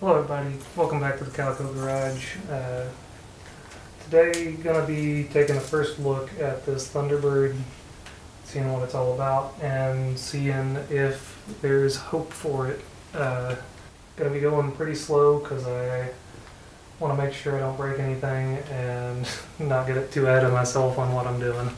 Hello everybody, welcome back to the Calico Garage. Today gonna be taking a first look at this Thunderbird, seeing what it's all about, and seeing if there's hope for it. Gonna be going pretty slow because I want to make sure I don't break anything and not get it too ahead of myself on what I'm doing.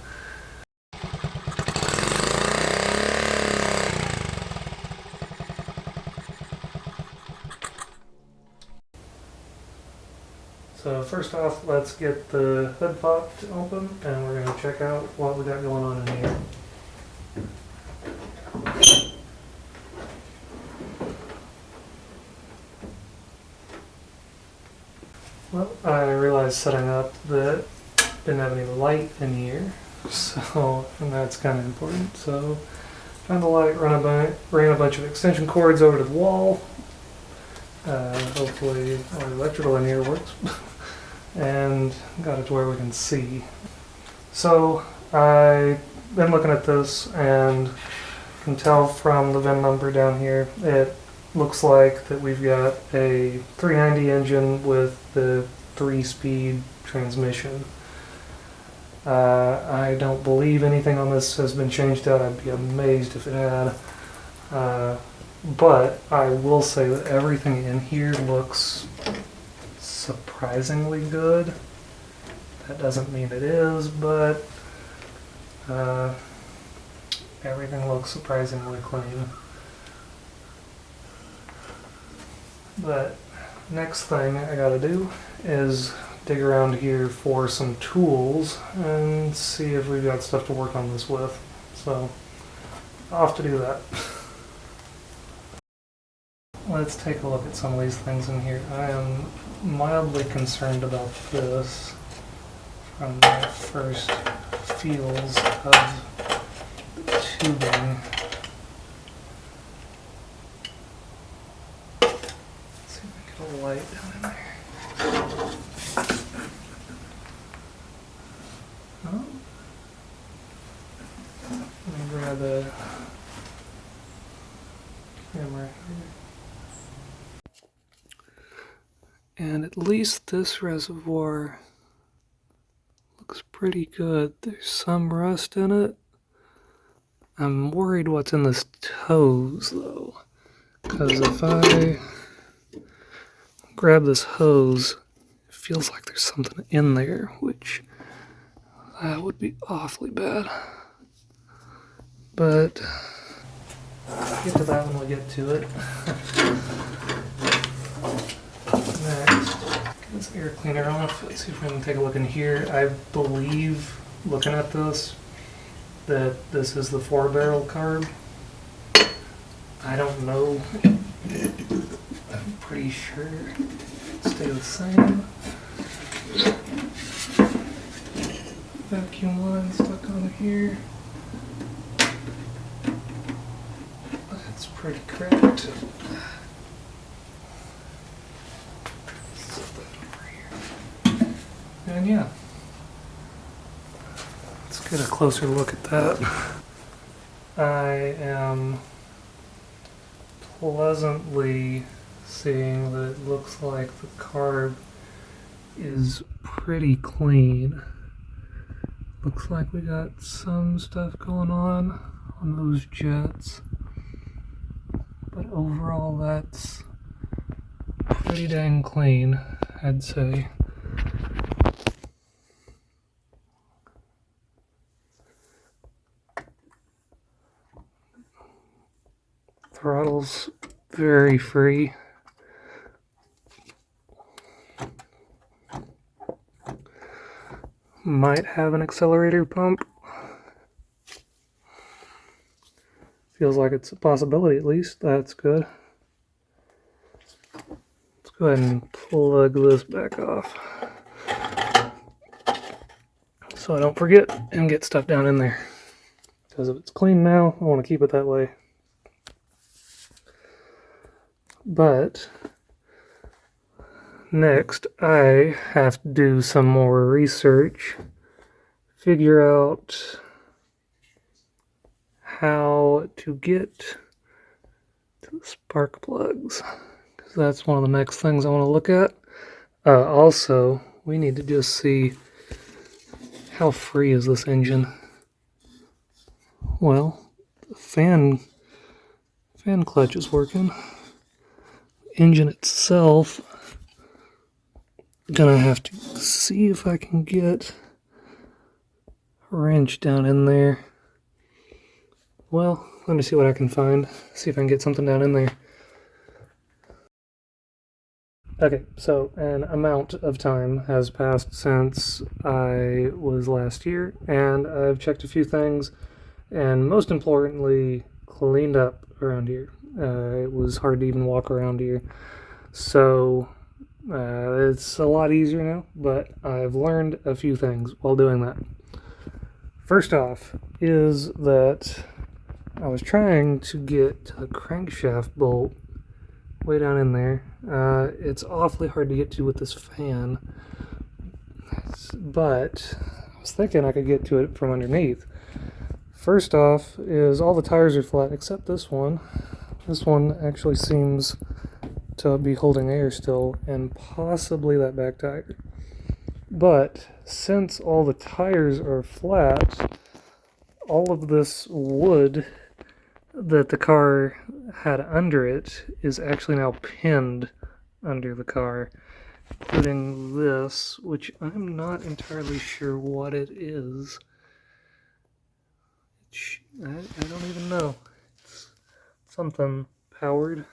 So first off, let's get the hood popped open and we're going to check out what we got going on in here. Well, I realized setting up that didn't have any light in here, and that's kind of important. So found the light, ran a bunch of extension cords over to the wall. Hopefully our electrical in here works. And got it to where we can see. So I've been looking at this and can tell from the VIN number down here, it looks like that we've got a 390 engine with the 3-speed transmission. I don't believe anything on this has been changed out. I'd be amazed if it had. But I will say that everything in here looks surprisingly good. That doesn't mean it is, but everything looks surprisingly clean. But next thing I gotta do is dig around here for some tools and see if we've got stuff to work on this with. So off to do that. Let's take a look at some of these things in here. I am mildly concerned about this from my first feels of the tubing. Let's see if we can get a light down in there. Oh. Let me grab the camera here. And at least this reservoir looks pretty good. There's some rust in it. I'm worried what's in this hose though, because if I grab this hose, it feels like there's something in there, which that would be awfully bad. But I'll get to that when we get to it. Next, get this air cleaner off. Let's see if we can take a look in here. I believe, looking at this, that this is the 4-barrel carb. I don't know. I'm pretty sure it'll stay the same. Vacuum line stuck on here. That's pretty cracked. And yeah, let's get a closer look at that. I am pleasantly seeing that it looks like the carb is pretty clean. Looks like we got some stuff going on those jets, but overall that's pretty dang clean, I'd say. Throttle's very free. Might have an accelerator pump. Feels like it's a possibility at least. That's good. Let's go ahead and plug this back off so I don't forget and get stuff down in there. Because if it's clean now, I want to keep it that way. But next, I have to do some more research, figure out how to get to the spark plugs. So that's one of the next things I want to look at. Also, we need to just see how free is this engine. Well, the fan clutch is working. Engine itself, gonna have to see if I can get a wrench down in there. Well, let me see what I can find. See if I can get something down in there. Okay, so an amount of time has passed since I was last here, and I've checked a few things, and most importantly, cleaned up around here. It was hard to even walk around here. So it's a lot easier now, but I've learned a few things while doing that. First off is that I was trying to get the crankshaft bolt way down in there. It's awfully hard to get to with this fan, but I was thinking I could get to it from underneath. First off is all the tires are flat except this one. This one actually seems to be holding air still, and possibly that back tire. But since all the tires are flat, all of this wood that the car had under it is actually now pinned under the car, including this, which I'm not entirely sure what it is. I don't even know. It's something powered.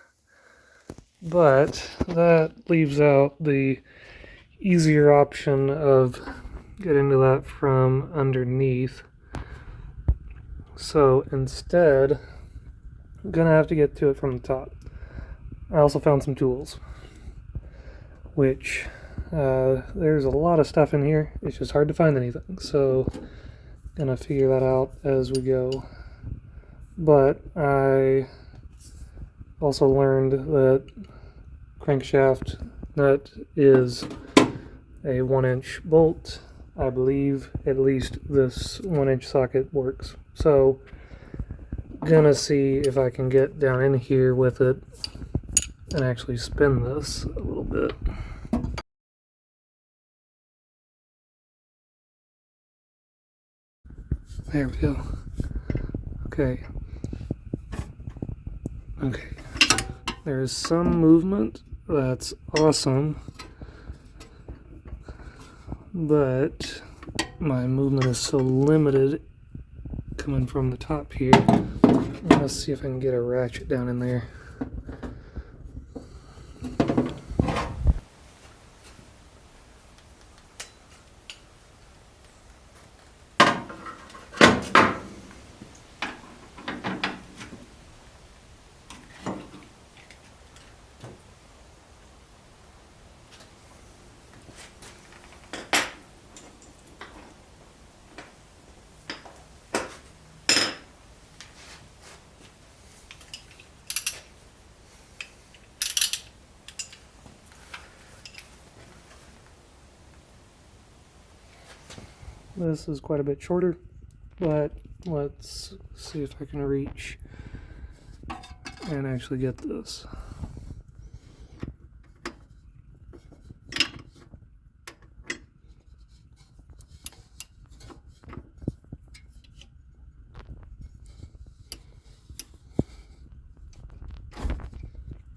But that leaves out the easier option of getting to that from underneath. So instead, I'm gonna have to get to it from the top. I also found some tools, which there's a lot of stuff in here. It's just hard to find anything. So gonna figure that out as we go. But I also learned that crankshaft nut is a 1-inch bolt. I believe at least this 1-inch socket works. So gonna see if I can get down in here with it and actually spin this a little bit. There we go. Okay. There is some movement. That's awesome. But my movement is so limited coming from the top here. Let's see if I can get a ratchet down in there. This is quite a bit shorter, but let's see if I can reach and actually get this.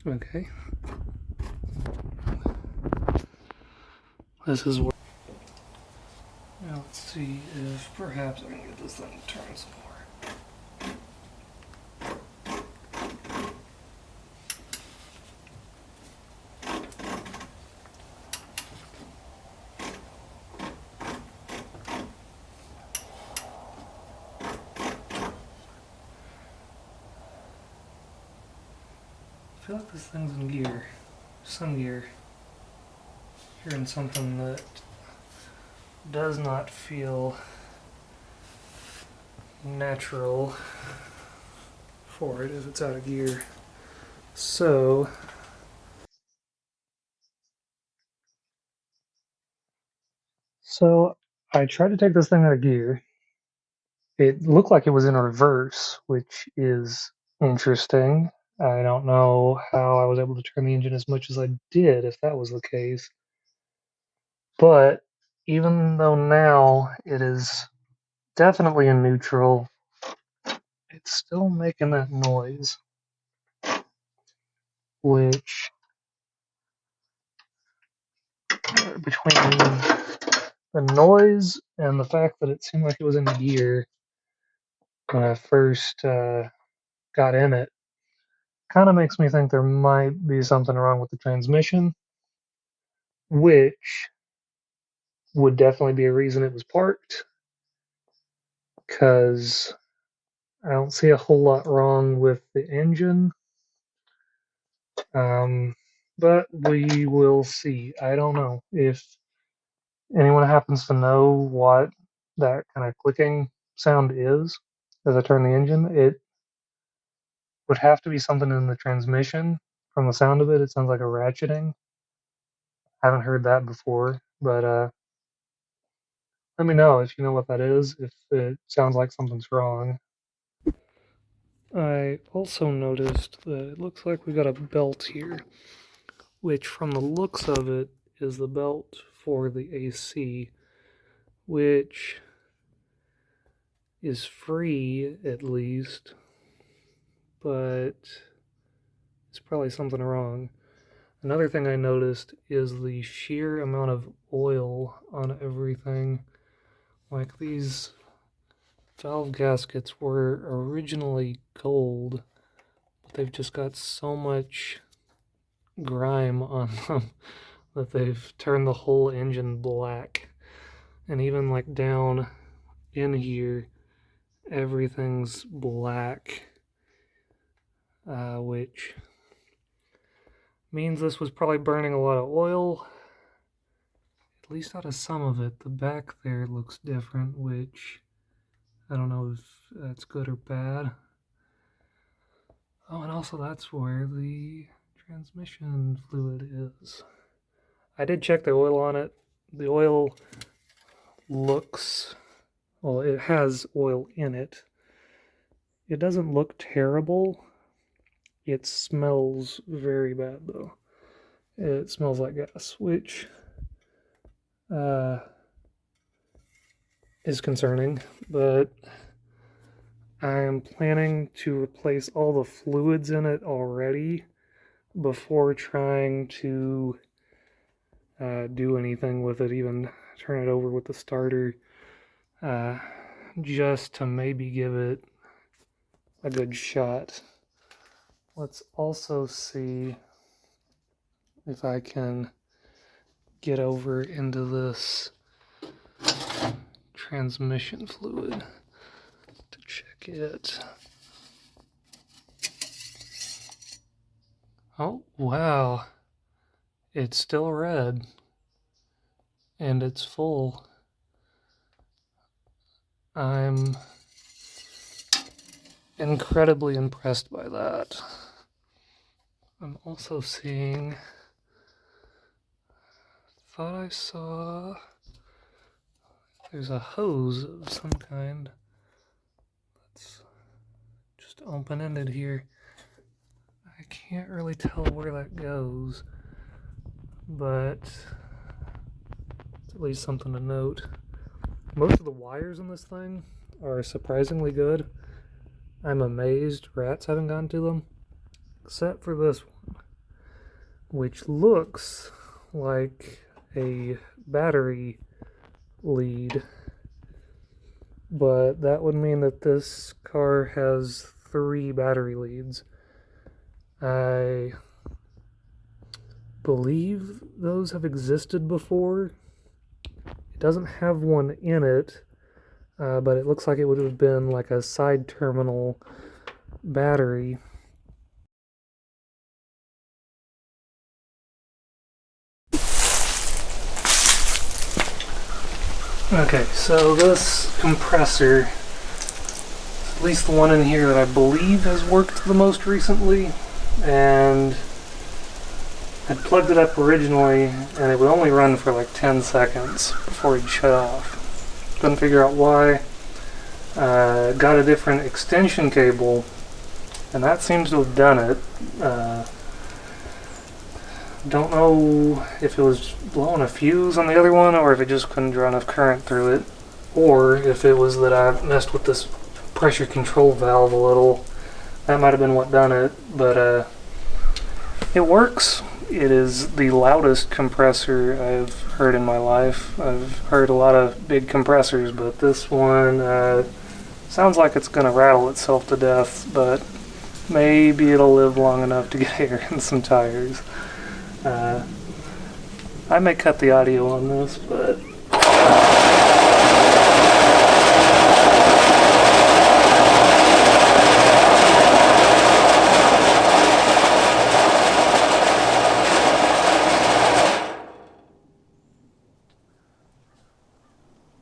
Okay. This is where. Now let's see if perhaps I can get this thing to turn some more. I feel like this thing's in gear. Some gear. Hearing something that does not feel natural for it if it's out of gear. So I tried to take this thing out of gear. It looked like it was in reverse, which is interesting. I don't know how I was able to turn the engine as much as I did if that was the case. But even though now it is definitely in neutral, it's still making that noise, which between the noise and the fact that it seemed like it was in gear when I first got in it, kind of makes me think there might be something wrong with the transmission, which would definitely be a reason it was parked, because I don't see a whole lot wrong with the engine. Um, but we will see. I don't know. If anyone happens to know what that kind of clicking sound is as I turn the engine, it would have to be something in the transmission. From the sound of it, it sounds like a ratcheting. I haven't heard that before, but let me know if you know what that is, if it sounds like something's wrong. I also noticed that it looks like we got a belt here, which from the looks of it is the belt for the AC, which is free at least, but it's probably something wrong. Another thing I noticed is the sheer amount of oil on everything. Like, these valve gaskets were originally gold, but they've just got so much grime on them that they've turned the whole engine black. And even like down in here, everything's black, which means this was probably burning a lot of oil, at least out of some of it. The back there looks different, which I don't know if that's good or bad. Oh, and also that's where the transmission fluid is. I did check the oil on it. The oil looks, well, it has oil in it. It doesn't look terrible. It smells very bad, though. It smells like gas, which is concerning, but I am planning to replace all the fluids in it already before trying to do anything with it, even turn it over with the starter, just to maybe give it a good shot. Let's also see if I can get over into this transmission fluid to check it. Oh, wow. It's still red. And it's full. I'm incredibly impressed by that. I'm also seeing, thought I saw, there's a hose of some kind. Let's just open-ended here. I can't really tell where that goes, but it's at least something to note. Most of the wires in this thing are surprisingly good. I'm amazed rats haven't gotten to them, except for this one, which looks like a battery lead, but that would mean that this car has 3 battery leads. I believe those have existed before. It doesn't have one in it, but it looks like it would have been like a side terminal battery. Okay, so this compressor, at least the one in here that I believe has worked the most recently, and I'd plugged it up originally and it would only run for like 10 seconds before it'd shut off. Couldn't figure out why. Got a different extension cable and that seems to have done it. Don't know if it was blowing a fuse on the other one, or if it just couldn't draw enough current through it, or if it was that I messed with this pressure control valve a little. That might have been what done it, but it works. It is the loudest compressor I've heard in my life. I've heard a lot of big compressors, but this one sounds like it's going to rattle itself to death, but maybe it'll live long enough to get air in some tires. I may cut the audio on this, but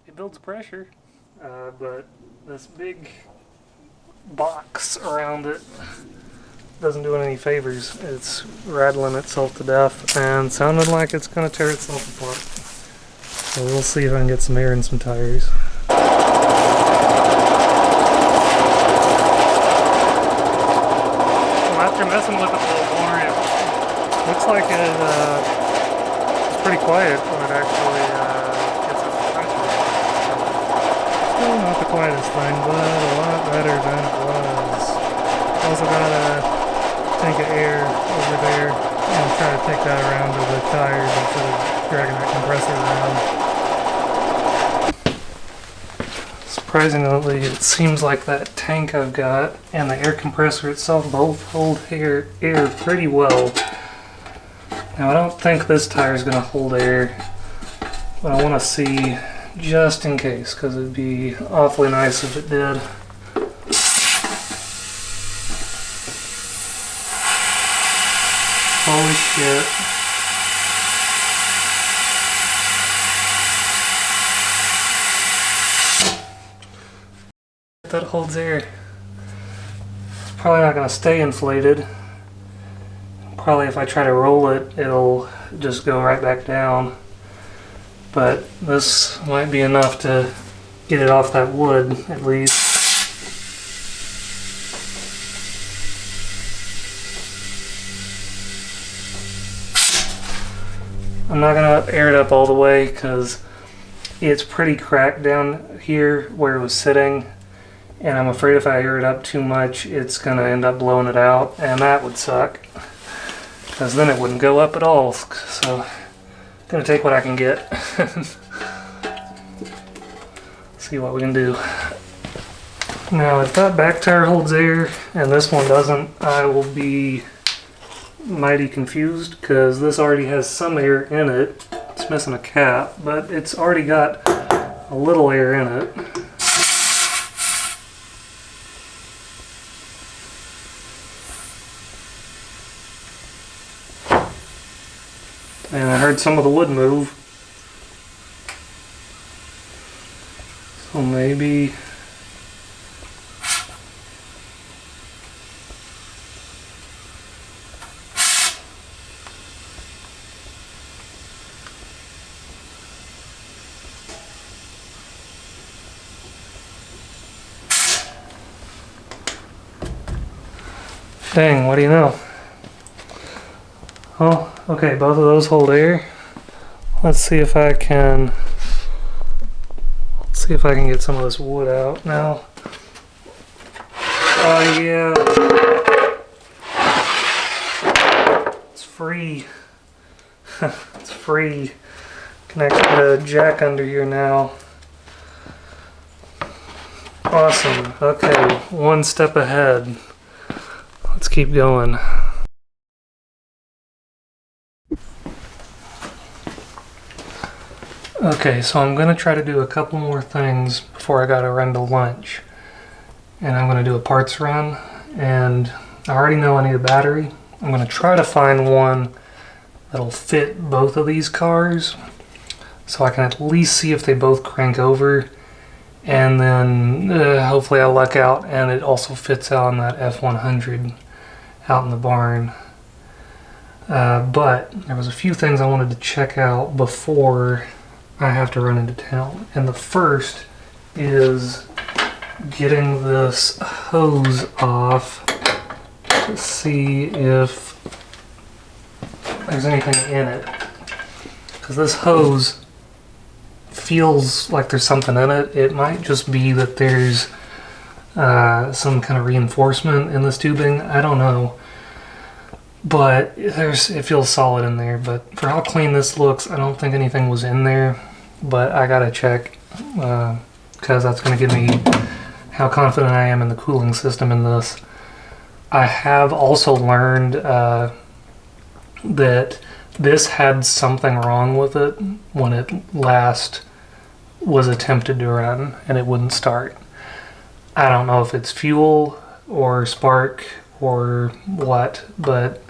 it builds pressure, but this big box around it doesn't do it any favors. It's rattling itself to death and sounding like it's going to tear itself apart. So we'll see if I can get some air in some tires. Well, after messing with it a little more, it looks like it's pretty quiet when it actually gets up to pressure. Still not the quietest thing, but a lot better than it was. Also got a tank of air over there and try to take that around to the tires instead of dragging that compressor around. Surprisingly, it seems like that tank I've got and the air compressor itself both hold air pretty well. Now I don't think this tire is going to hold air, but I want to see just in case, because it'd be awfully nice if it did. Holy shit. That holds air. It's probably not going to stay inflated. Probably if I try to roll it, it'll just go right back down. But this might be enough to get it off that wood, at least. I'm not going to air it up all the way because it's pretty cracked down here where it was sitting, and I'm afraid if I air it up too much it's going to end up blowing it out, and that would suck because then it wouldn't go up at all. So I'm going to take what I can get. See what we can do. Now if that back tire holds air and this one doesn't, I will be mighty confused because this already has some air in it. It's missing a cap, but it's already got a little air in it. And I heard some of the wood move. So maybe dang, what do you know? Oh, okay, both of those hold air. Let's see if I can get some of this wood out now. Oh yeah. It's free. It's free. Connect the jack under here now. Awesome. Okay, one step ahead. Let's keep going. Okay, so I'm going to try to do a couple more things before I gotta run to lunch. And I'm going to do a parts run, and I already know I need a battery. I'm going to try to find one that'll fit both of these cars so I can at least see if they both crank over, and then hopefully I'll luck out and it also fits on that F100 out in the barn. But there was a few things I wanted to check out before I have to run into town, and the first is getting this hose off to see if there's anything in it. Because this hose feels like there's something in it. It might just be that there's some kind of reinforcement in this tubing. I don't know. But it feels solid in there. But for how clean this looks, I don't think anything was in there. But I gotta check, because that's gonna give me how confident I am in the cooling system in this. I have also learned that this had something wrong with it when it last was attempted to run and it wouldn't start. I don't know if it's fuel or spark or what, but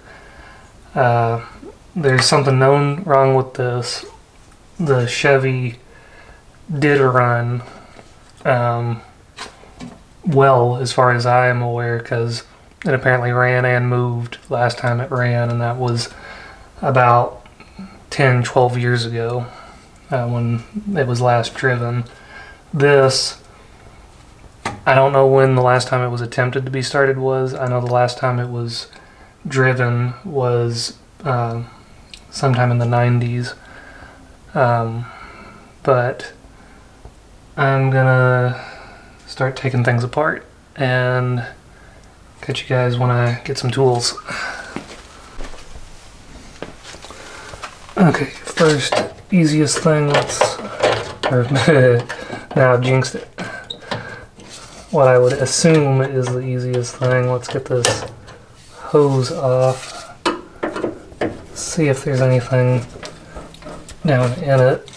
there's something known wrong with this. The Chevy did run well, as far as I am aware, because it apparently ran and moved last time it ran, and that was about 10-12 years ago when it was last driven. This, I don't know when the last time it was attempted to be started was. I know the last time it was driven was sometime in the 90s. But I'm gonna start taking things apart and catch you guys when I get some tools. Okay, first, easiest thing, now I've jinxed it. What I would assume is the easiest thing. Let's get this hose off. See if there's anything down in it.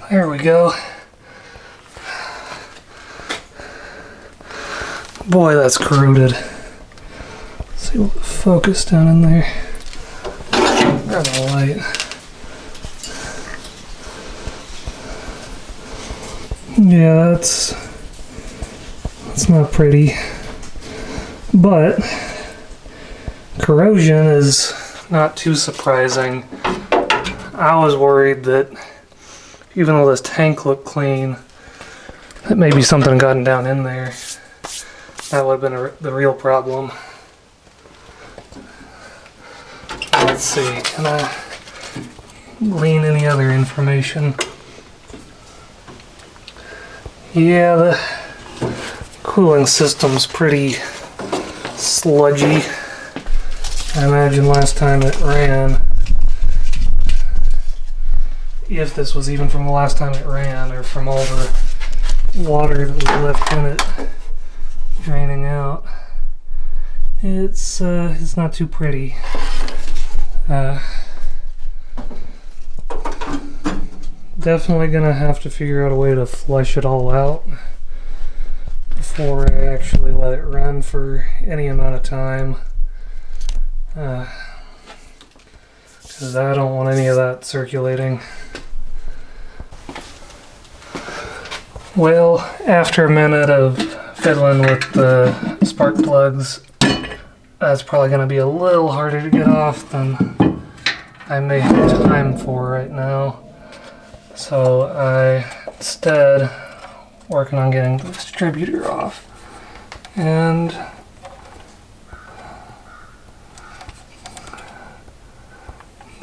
There we go. Boy, that's corroded. Let's see what the focus down in there. Grab a light. Yeah, that's not pretty. But corrosion is not too surprising. I was worried that even though this tank looked clean, that maybe something had gotten down in there. That would have been the real problem. Let's see, can I glean any other information? Yeah, the cooling system's pretty sludgy. I imagine last time it ran, if this was even from the last time it ran, or from all the water that was left in it draining out, it's not too pretty. Definitely gonna have to figure out a way to flush it all out before I actually let it run for any amount of time, because I don't want any of that circulating. Well, after a minute of fiddling with the spark plugs, that's probably going to be a little harder to get off than I may have time for right now. So I instead working on getting the distributor off. And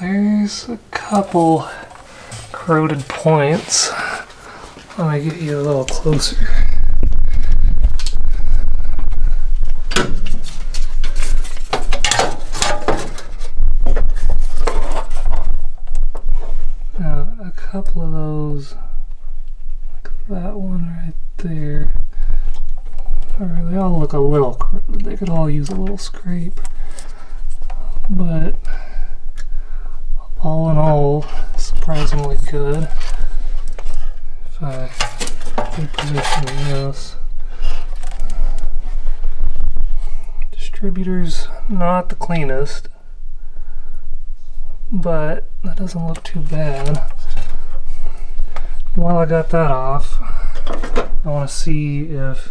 there's a couple corroded points. Let me get you a little closer. Now, a couple of those, like that one right there, they all look a little corroded. They could all use a little scrape. But all in all, surprisingly good. If I reposition this, distributor's not the cleanest, but that doesn't look too bad. While I got that off, I want to see if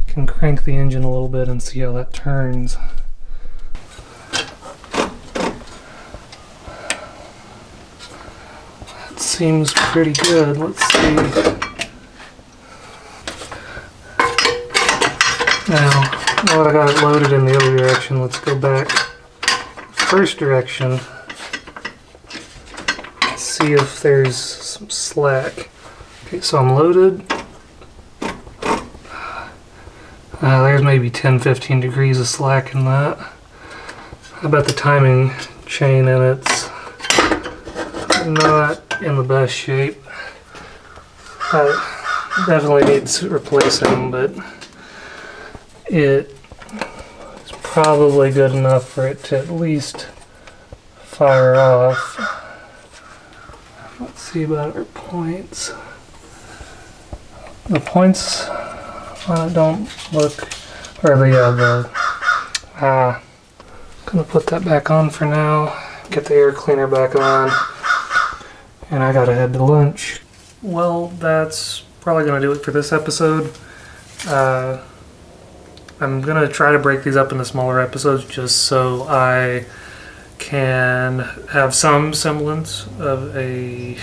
I can crank the engine a little bit and see how that turns. That seems pretty good. Let's see. Now that I got it loaded in the other direction, let's go back first direction. See if there's some slack. Okay, so I'm loaded. There's maybe 10-15 degrees of slack in that. I bet the timing chain in it's not in the best shape. Definitely needs replacing, but it's probably good enough for it to at least fire off. Let's see about our points. The points don't look, or gonna put that back on for now, get the air cleaner back on, and I gotta head to lunch. Well, that's probably gonna do it for this episode. I'm gonna try to break these up into smaller episodes just so I can have some semblance of a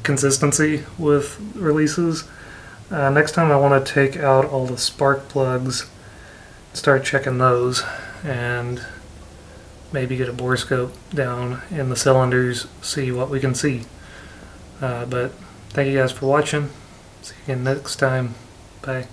consistency with releases. Next time I want to take out all the spark plugs, start checking those, and maybe get a borescope down in the cylinders, see what we can see. But thank you guys for watching. See you again next time. Bye.